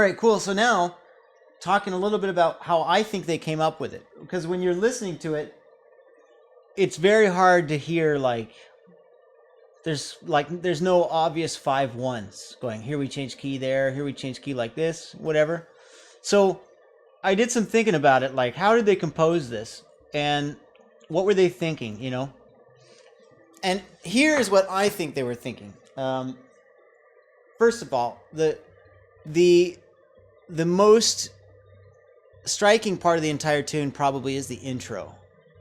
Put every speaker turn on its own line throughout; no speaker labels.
right, cool. So now, talking a little bit about how I think they came up with it, because when you're listening to it, it's very hard to hear there's no obvious 5/1s going here. We change key there. Here we change key like this. Whatever. So I did some thinking about it. Like, how did they compose this, and what were they thinking? And here is what I think they were thinking. First of all, the most striking part of the entire tune probably is the intro.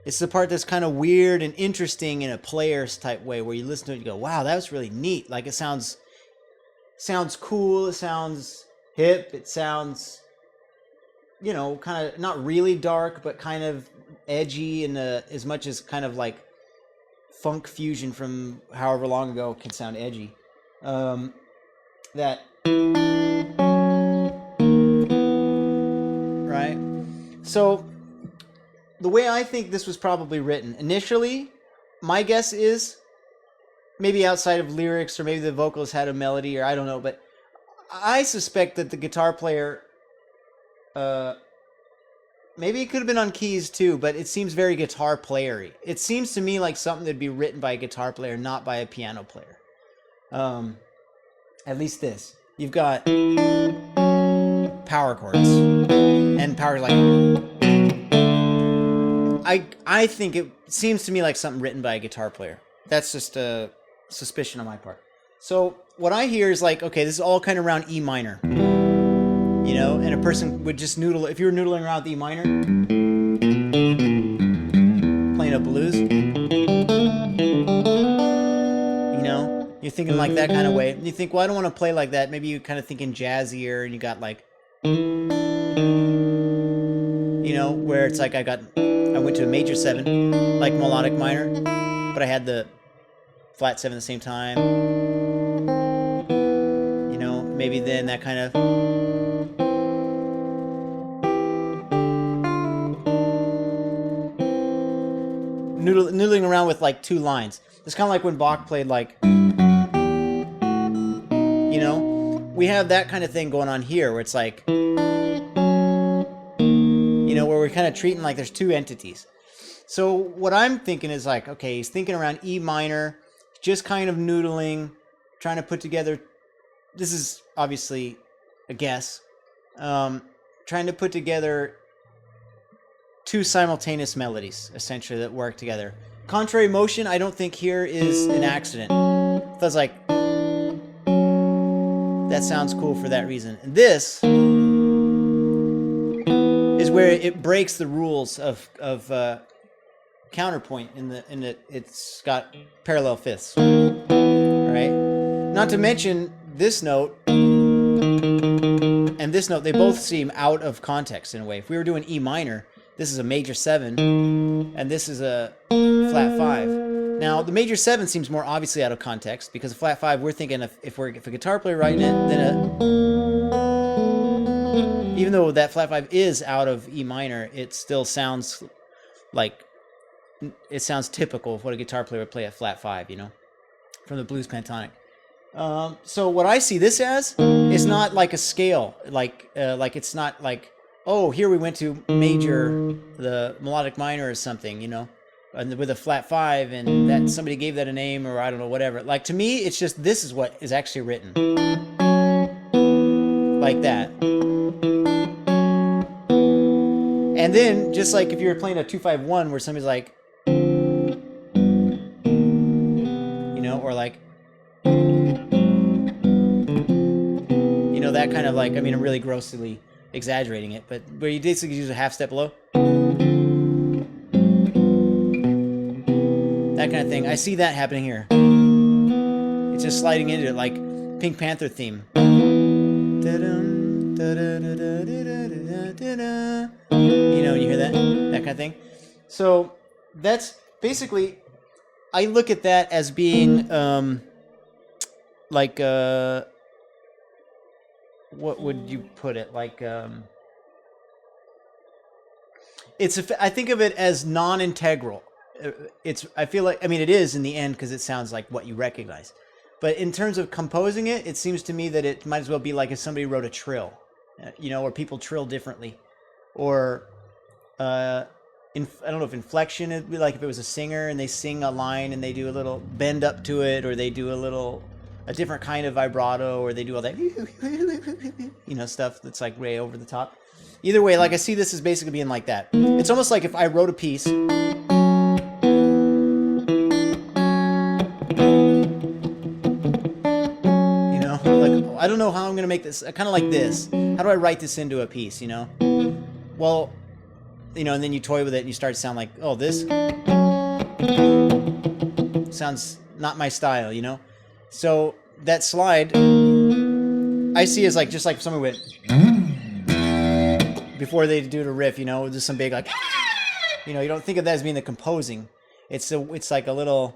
It's the part that's kind of weird and interesting in a player's type way, where you listen to it and you go, wow, that was really neat. Like, it sounds cool, it sounds hip, it sounds, kind of not really dark, but kind of edgy, and as much as kind of like funk fusion from however long ago can sound edgy. That, right? So the way I think this was probably written initially, my guess is maybe outside of lyrics, or maybe the vocalist had a melody, or I don't know, but I suspect that the guitar player, maybe it could have been on keys too, but it seems very guitar playery. It seems to me like something that'd be written by a guitar player, not by a piano player. At least this. You've got power chords and power like. I think it seems to me like something written by a guitar player. That's just a suspicion on my part. So what I hear is like, okay, this is all kind of around E minor. And a person would just noodle. If you were noodling around with E minor, playing a blues, you're thinking like that kind of way. And you think, well, I don't want to play like that. Maybe you kind of thinking jazzier, and you got like, where it's like I went to a major 7, like melodic minor, but I had the flat 7 at the same time. Maybe then that kind of noodling around with like 2 lines. It's kind of like when Bach played like, we have that kind of thing going on here, where it's like, where we're kind of treating like there's 2 entities. So what I'm thinking is like, okay, he's thinking around E minor, just kind of noodling, trying to put together, this is obviously a guess, trying to put together 2 simultaneous melodies, essentially, that work together. Contrary motion, I don't think here is an accident. So I was like, that sounds cool for that reason. And this is where it breaks the rules of counterpoint in the it's got parallel fifths, right? Not to mention this note and this note, they both seem out of context in a way. If we were doing E minor, this is a major 7 and this is a flat 5. Now the major 7 seems more obviously out of context, because a flat 5, we're thinking if a guitar player writing it, then even though that flat 5 is out of E minor, it still sounds like, it sounds typical of what a guitar player would play at flat 5, from the blues pentatonic. So what I see this as is not like a scale, like it's not like, oh, here we went to major, the melodic minor or something, and with a flat 5, and that somebody gave that a name, or I don't know, whatever. Like, to me, it's just, this is what is actually written. Like that. And then, just like if you were playing a 2-5-1 where somebody's like, or like, that kind of like, I'm really grossly exaggerating it, but where you basically use a half step below. That kind of thing. I see that happening here. It's just sliding into it like Pink Panther theme. You hear that? That kind of thing. So that's basically, I look at that as being like what would you put it, like I think of it as non-integral. I feel like, it is in the end, because it sounds like what you recognize, but in terms of composing it, it seems to me that it might as well be like if somebody wrote a trill or people trill differently, or I don't know if inflection would be like if it was a singer and they sing a line and they do a little bend up to it, or they do a different kind of vibrato, or they do all that stuff that's like way over the top. Either way, like I see this as basically being like that. It's almost like if I wrote a piece. Like, I don't know how I'm going to make this, kind of like this. How do I write this into a piece, Well, and then you toy with it and you start to sound like, oh, this sounds not my style, So that slide, I see as like, just like someone went, before they do the riff, just some big like, you don't think of that as being the composing. It's like a little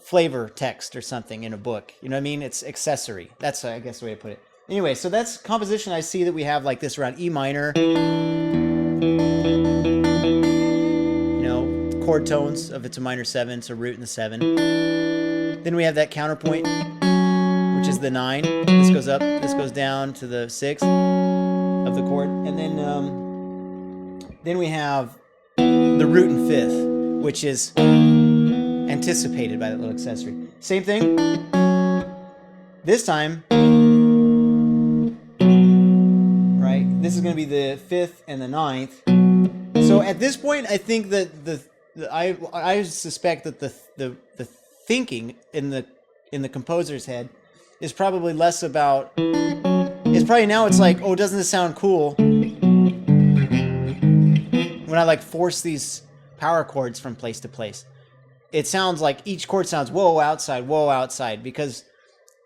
flavor text or something in a book. You know what I mean? It's accessory. That's, I guess, the way to put it. Anyway, so that's composition. I see that we have like this around E minor. Chord tones of it's a minor 7, it's a root in the 7. Then we have that counterpoint, which is the 9. This goes up, this goes down to the 6 of the chord. And then we have the root in 5th, which is anticipated by that little accessory. Same thing. This time, right? This is going to be the 5th and the 9th. So at this point, I think that I suspect that the thinking in the composer's head is probably less about. It's probably now it's like, oh, doesn't this sound cool? When I like force these power chords from place to place, it sounds like each chord sounds whoa outside, because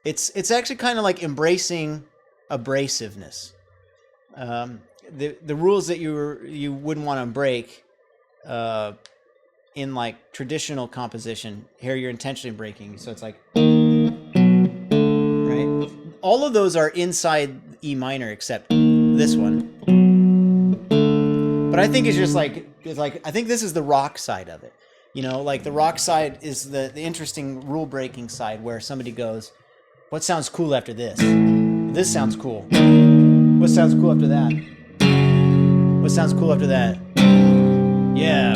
it's actually kind of like embracing abrasiveness. The rules that you wouldn't want to break in like traditional composition, here you're intentionally breaking. So it's like, right? All of those are inside E minor except this one. But I think it's like I think this is the rock side of it. Like the rock side is the interesting rule breaking side, where somebody goes, what sounds cool after this? This sounds cool. What sounds cool after that? What sounds cool after that? Yeah.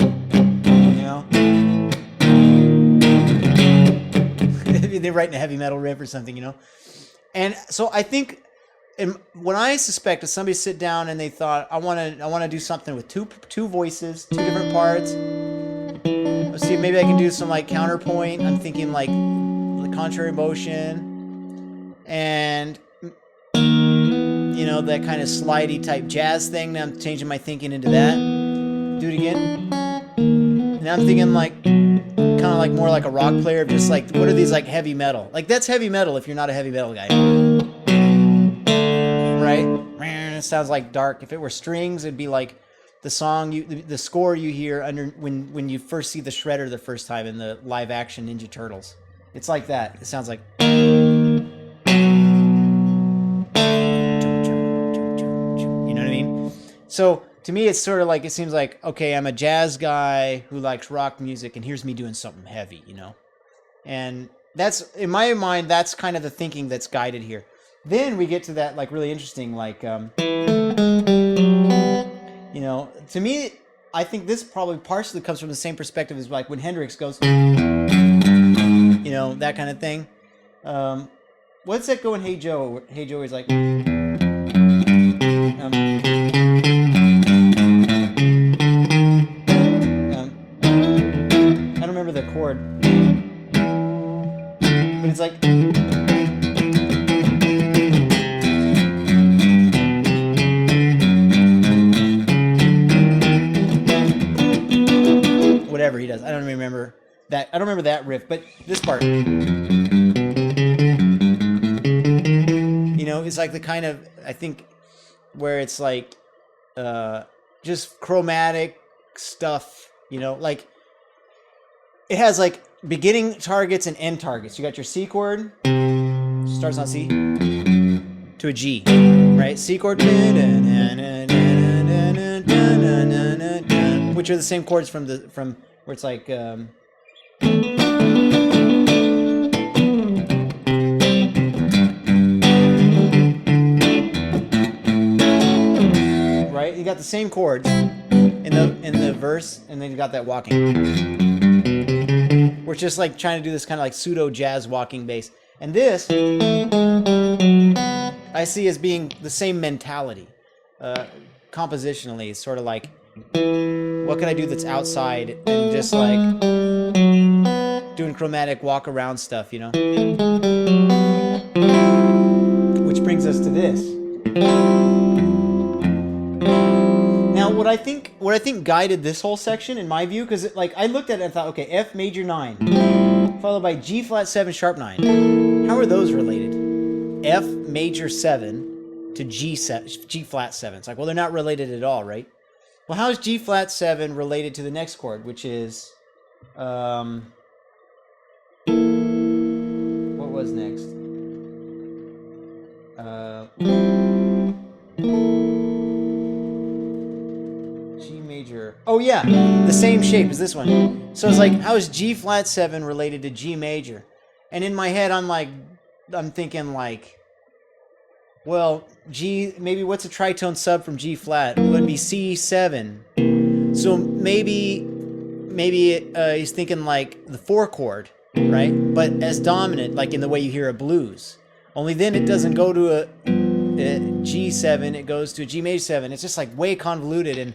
They're writing a heavy metal riff or something, And so I think, and when I suspect if somebody sit down and they thought, I want to do something with two voices, 2 different parts. Let's see, maybe I can do some like counterpoint. I'm thinking like the contrary motion, and that kind of slidey type jazz thing. Now I'm changing my thinking into that. Do it again. Now I'm thinking like kind of like more like a rock player, just like, what are these like heavy metal? Like that's heavy metal if you're not a heavy metal guy. Right? It sounds like dark. If it were strings, it'd be like the song the score you hear under when you first see the shredder the first time in the live action Ninja Turtles. It's like that. It sounds like, So to me, it's sort of like, it seems like, okay, I'm a jazz guy who likes rock music, and here's me doing something heavy, And that's, in my mind, that's kind of the thinking that's guided here. Then we get to that, like, really interesting, like, to me, I think this probably partially comes from the same perspective as, like, when Hendrix goes, that kind of thing. What's that going, Hey Joe? Hey Joe is like, I don't remember the chord, but it's like, whatever he does. I don't remember that. I don't remember that riff, but this part, it's like the kind of, I think, where it's like just chromatic stuff, like it has like beginning targets and end targets. You got your C chord, starts on C, to a G, right? C chord, which are the same chords from where it's like You got the same chords in the verse, and then you got that walking. We're just like trying to do this kind of like pseudo jazz walking bass. And this I see as being the same mentality. Compositionally, it's sort of like, what can I do that's outside and just like doing chromatic walk around stuff, you know? Which brings us to this. Now, what I think guided this whole section, in my view, because like I looked at it and thought, okay, F major 9, followed by G flat 7 sharp 9. How are those related? F major 7 to G flat 7. It's like, well, they're not related at all, right? Well, how is G flat 7 related to the next chord, which is, what was next? G major. Oh yeah, the same shape as this one. So it's like, how is G flat 7 related to G major? And in my head, I'm thinking like, well, G, maybe what's a tritone sub from G flat? It would be C7. So maybe he's thinking like the 4 chord, right? But as dominant, like in the way you hear a blues. Only then it doesn't go to a G7, it goes to a G major 7. It's just like way convoluted, and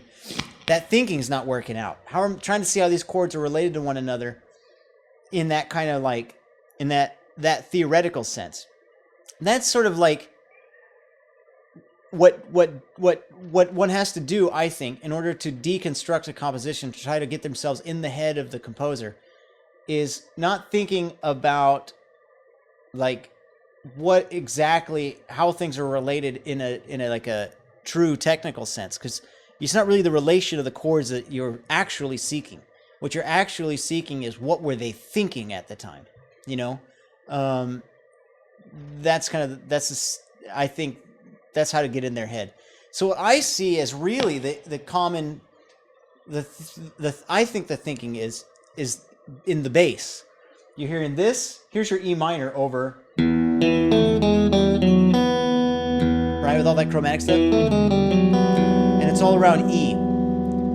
that thinking's not working out. How I'm trying to see how these chords are related to one another in that kind of like, in that theoretical sense. That's sort of like what one has to do, I think, in order to deconstruct a composition, to try to get themselves in the head of the composer, is not thinking about like what exactly, how things are related in a like a true technical sense, because it's not really the relation of the chords that you're actually seeking. What you're actually seeking is what were they thinking at the time, you know? That's kind of, I think that's how to get in their head. So what I see as really the common, I think the thinking is in the bass. You're hearing this, here's your E minor over, right, with all that chromatic stuff, and it's all around E.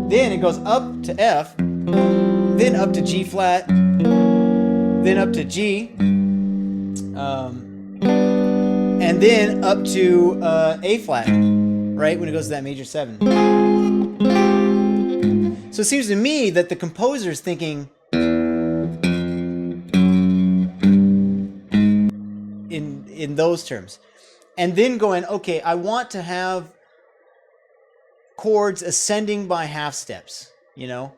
Then it goes up to F, then up to G flat, then up to G, and then up to A flat, right, when it goes to that major 7. So it seems to me that the composer's thinking in those terms. And then going, okay, I want to have chords ascending by half steps, you know?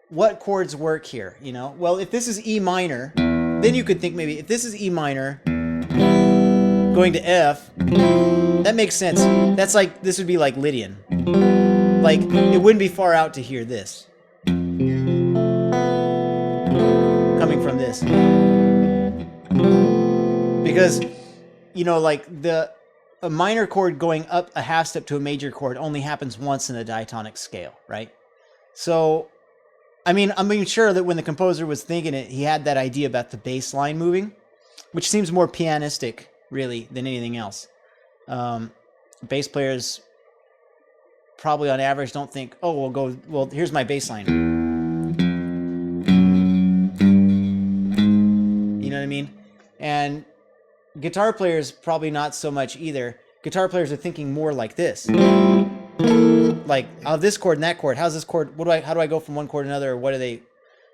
What chords work here, you know? Well, if this is E minor, then you could think maybe if this is E minor going to F, that makes sense. That's like, this would be like Lydian. Like, it wouldn't be far out to hear this coming from this. Because, you know, like a minor chord going up a half step to a major chord only happens once in a diatonic scale, right? So, I'm sure that when the composer was thinking it, he had that idea about the bass line moving, which seems more pianistic, really, than anything else. Bass players probably on average don't think, oh, well, here's my bass line. You know what I mean? And guitar players probably not so much either. Guitar players are thinking more like this. Like, oh, this chord and that chord. How's this chord? How do I go from one chord to another? Or what are they,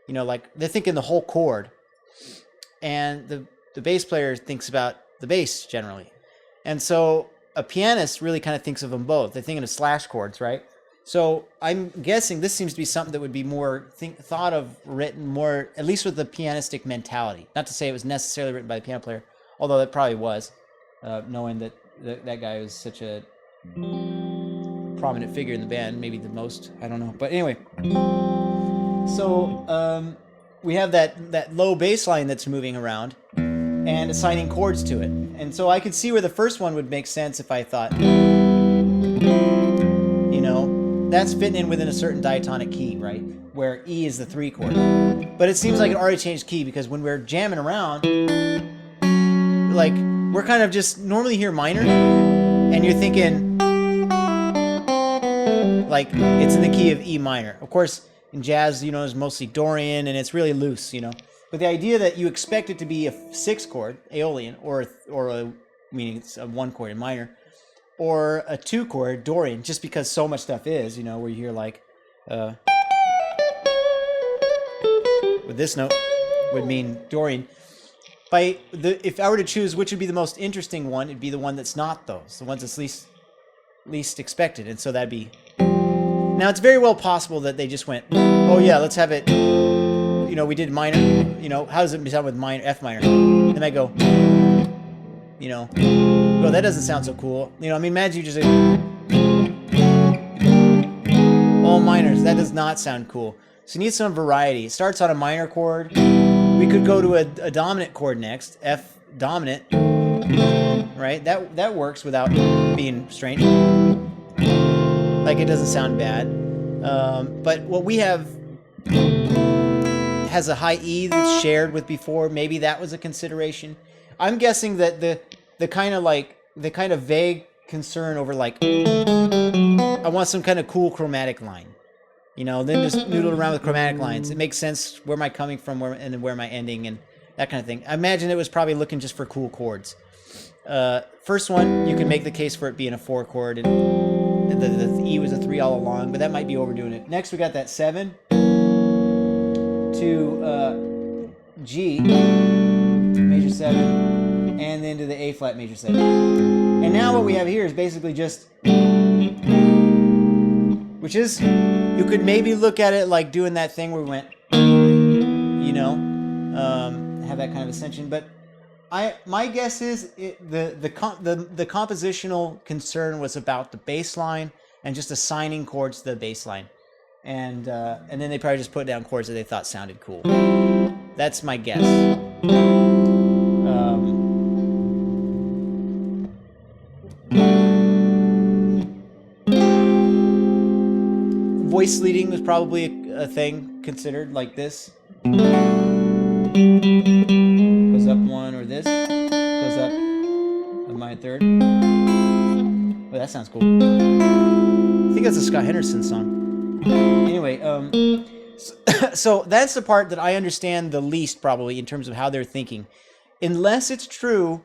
you know, like they're thinking the whole chord. And the bass player thinks about the bass generally. And so a pianist really kind of thinks of them both. They're thinking of slash chords, right? So I'm guessing this seems to be something that would be more thought of, written more, at least with the pianistic mentality. Not to say it was necessarily written by the piano player, although it probably was, knowing that that guy was such a prominent figure in the band, maybe the most, I don't know. But anyway, so we have that low bass line that's moving around and assigning chords to it. And so I could see where the first one would make sense if I thought, you know, that's fitting in within a certain diatonic key, right? Where E is the 3 chord. But it seems like it already changed key, because when we're jamming around, like, we're kind of just normally hear minor, and you're thinking, like it's in the key of E minor. Of course, in jazz, you know, it's mostly Dorian, and it's really loose, you know. But the idea that you expect it to be a 6 chord Aeolian, or a meaning it's a 1 chord in minor, or a 2 chord Dorian, just because so much stuff is, you know, where you hear like with this note would mean Dorian. If I were to choose which would be the most interesting one, it'd be the one that's not those, the ones that's least expected, and so that'd be. Now it's very well possible that they just went, oh yeah, let's have it. You know, we did minor. You know, how does it sound with minor, F minor? Then I go, you know, well that doesn't sound so cool. You know, I mean, imagine you just say all minors. That does not sound cool. So you need some variety. It starts on a minor chord. We could go to a dominant chord next, F dominant, right? That works without being strange. Like it doesn't sound bad. But what we have has a high E that's shared with before. Maybe that was a consideration. I'm guessing that the kind of vague concern over like I want some kind of cool chromatic line. You know, then just noodle around with chromatic lines. It makes sense where am I coming from, and where am I ending, and that kind of thing. I imagine it was probably looking just for cool chords. First one, you can make the case for it being a 4 chord, and the E was a 3 all along, but that might be overdoing it. Next, we got that 7 to G, major 7, and then to the A flat major 7. And now what we have here is basically just, which is, you could maybe look at it like doing that thing where we went, you know, have that kind of ascension. But my guess is the compositional concern was about the bass line and just assigning chords to the bass line, and then they probably just put down chords that they thought sounded cool. That's my guess. Voice leading was probably a thing considered, like this. Goes up 1, or this. Goes up a minor 3rd. Oh, that sounds cool. I think that's a Scott Henderson song. Anyway, so that's the part that I understand the least, probably, in terms of how they're thinking. Unless it's true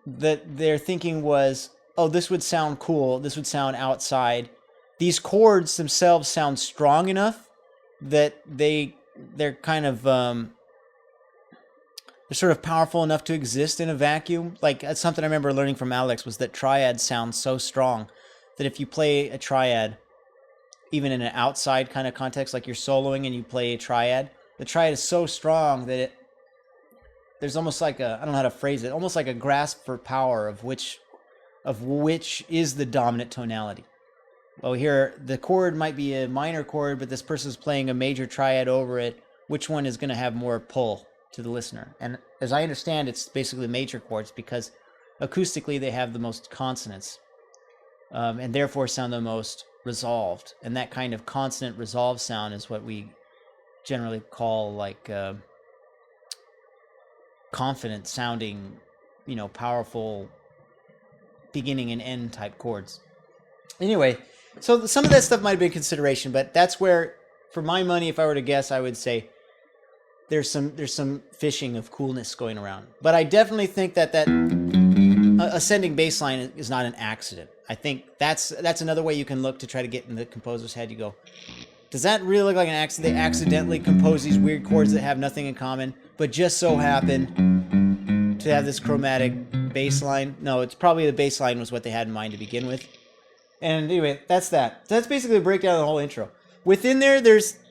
that their thinking was, oh, this would sound cool, this would sound outside. These chords themselves sound strong enough that they're kind of they're sort of powerful enough to exist in a vacuum. Like, that's something I remember learning from Alex, was that triads sound so strong that if you play a triad, even in an outside kind of context, like you're soloing and you play a triad, the triad is so strong that there's almost like I don't know how to phrase it, almost like a grasp for power of which is the dominant tonality. Well, here, the chord might be a minor chord, but this person's playing a major triad over it. Which one is going to have more pull to the listener? And as I understand, it's basically major chords, because acoustically they have the most consonants, and therefore sound the most resolved. And that kind of consonant resolved sound is what we generally call like confident sounding, you know, powerful beginning and end type chords. Anyway, so some of that stuff might have been consideration, but that's where, for my money, if I were to guess, I would say there's some fishing of coolness going around. But I definitely think that ascending bass line is not an accident. I think that's another way you can look to try to get in the composer's head. You go, does that really look like an accident? They accidentally compose these weird chords that have nothing in common, but just so happen to have this chromatic bass line? No, it's probably the bass line was what they had in mind to begin with. And anyway, that's that. So that's basically the breakdown of the whole intro. Within there's